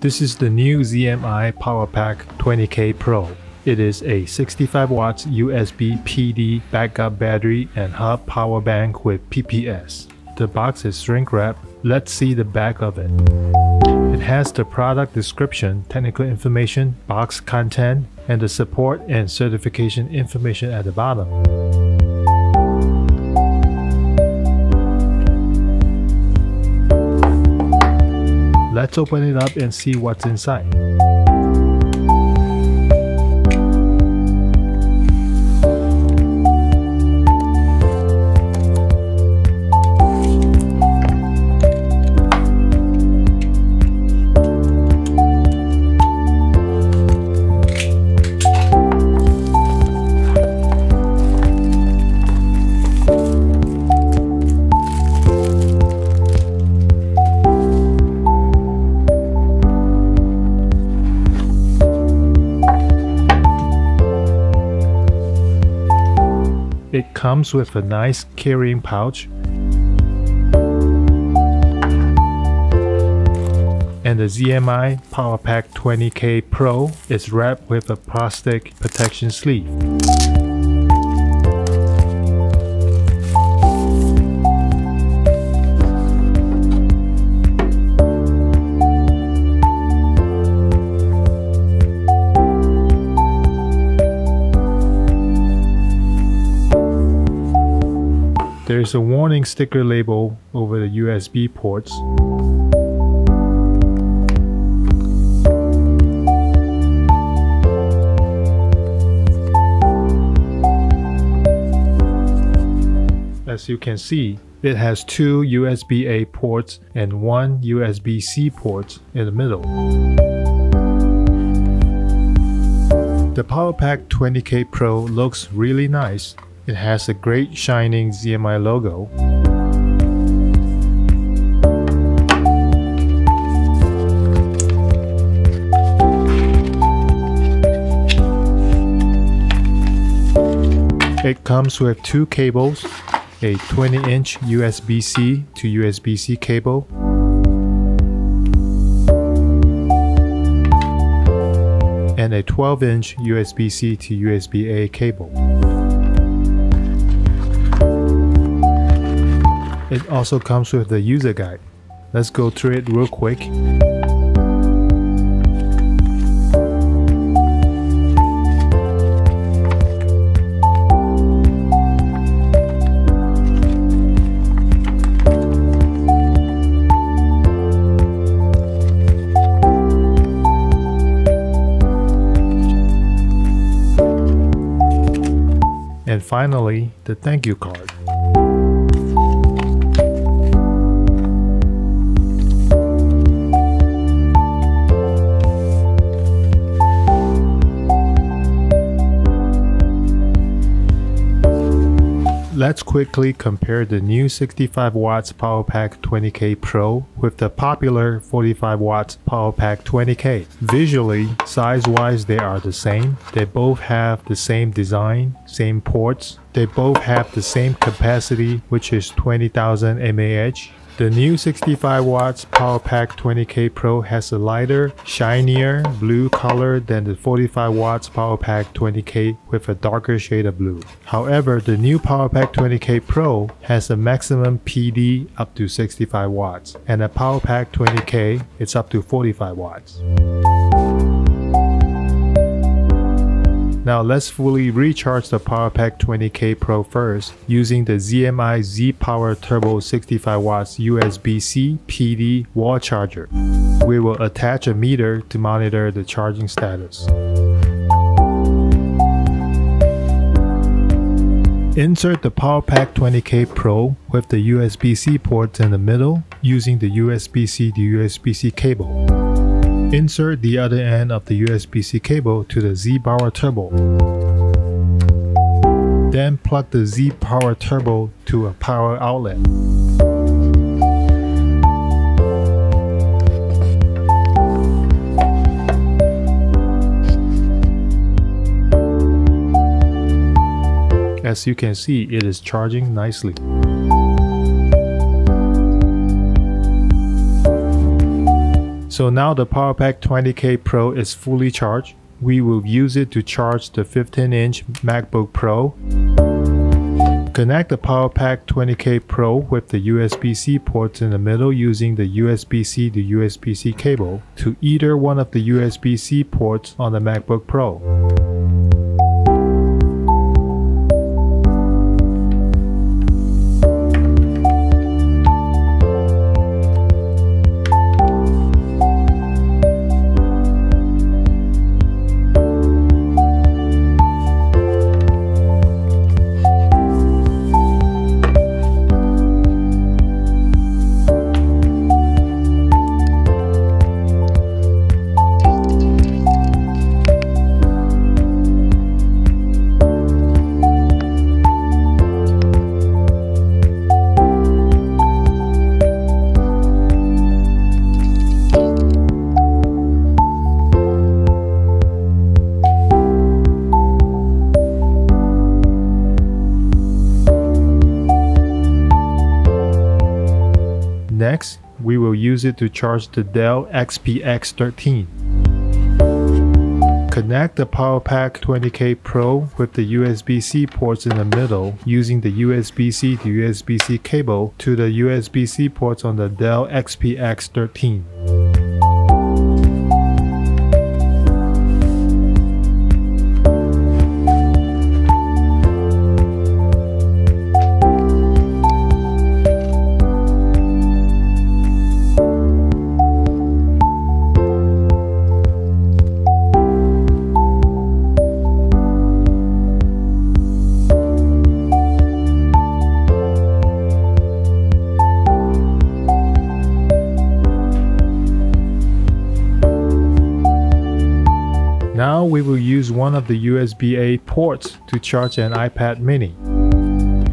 This is the new ZMI PowerPack 20K Pro. It is a 65 watts USB PD backup battery and hub power bank with PPS. The box is shrink wrapped. Let's see the back of it. It has the product description, technical information, box content, and the support and certification information at the bottom. Let's open it up and see what's inside. It comes with a nice carrying pouch and the ZMI PowerPack 20K Pro is wrapped with a plastic protection sleeve. There's a warning sticker label over the USB ports. As you can see, it has two USB-A ports and one USB-C port in the middle. The PowerPack 20K Pro looks really nice. It has a great shining ZMI logo. It comes with two cables, a 20-inch USB-C to USB-C cable, and a 12-inch USB-C to USB-A cable. It also comes with the user guide. Let's go through it real quick. And finally, the thank you card. Let's quickly compare the new 65 watts PowerPack 20K Pro with the popular 45 watts PowerPack 20K. Visually, size-wise they are the same. They both have the same design, same ports. They both have the same capacity, which is 20,000 mAh. The new 65 watts PowerPack 20K Pro has a lighter, shinier blue color than the 45 watts PowerPack 20K with a darker shade of blue. However, the new PowerPack 20K Pro has a maximum PD up to 65 watts, and the PowerPack 20K is up to 45 watts. Now let's fully recharge the PowerPack 20K Pro first using the ZMI zPower Turbo 65 watts USB-C PD wall charger. We will attach a meter to monitor the charging status. Insert the PowerPack 20K Pro with the USB-C ports in the middle using the USB-C to USB-C cable. Insert the other end of the USB-C cable to the zPower Turbo. Then plug the zPower Turbo to a power outlet. As you can see, it is charging nicely. So now the PowerPack 20K Pro is fully charged. We will use it to charge the 15-inch MacBook Pro. Connect the PowerPack 20K Pro with the USB-C ports in the middle using the USB-C to USB-C cable to either one of the USB-C ports on the MacBook Pro. Next, we will use it to charge the Dell XPS 13. Connect the PowerPack 20K Pro with the USB-C ports in the middle using the USB-C to USB-C cable to the USB-C ports on the Dell XPS 13. Now we will use one of the USB-A ports to charge an iPad mini.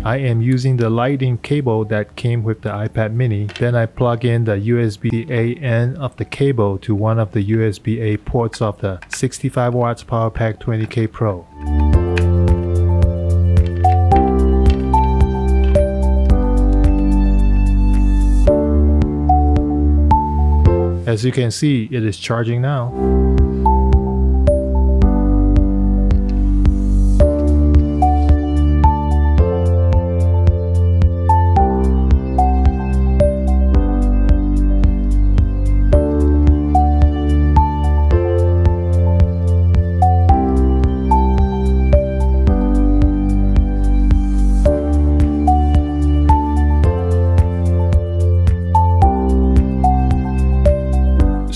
I am using the lightning cable that came with the iPad mini, then I plug in the USB-A end of the cable to one of the USB-A ports of the 65 watts PowerPack 20K Pro. As you can see, it is charging now.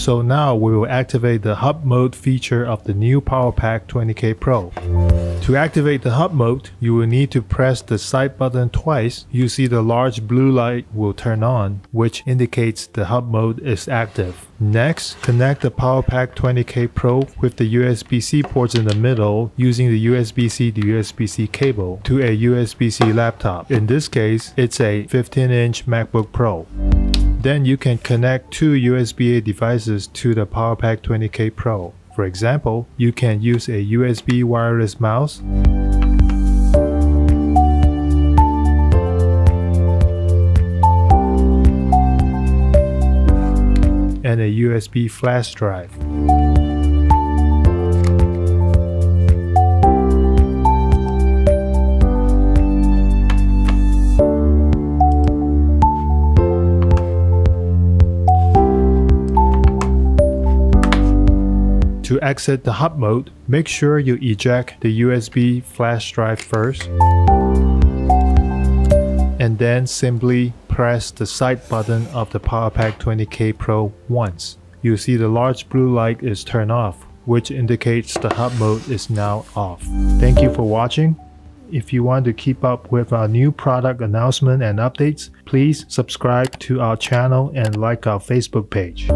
So now we will activate the hub mode feature of the new PowerPack 20K Pro. To activate the hub mode, you will need to press the side button twice. You see the large blue light will turn on, which indicates the hub mode is active. Next, connect the PowerPack 20K Pro with the USB-C ports in the middle using the USB-C to USB-C cable to a USB-C laptop. In this case, it's a 15-inch MacBook Pro. Then you can connect two USB-A devices to the PowerPack 20K Pro. For example, you can use a USB wireless mouse and a USB flash drive. To exit the hub mode, make sure you eject the USB flash drive first, and then simply press the side button of the PowerPack 20K Pro once. You see the large blue light is turned off, which indicates the hub mode is now off. Thank you for watching. If you want to keep up with our new product announcement and updates, please subscribe to our channel and like our Facebook page.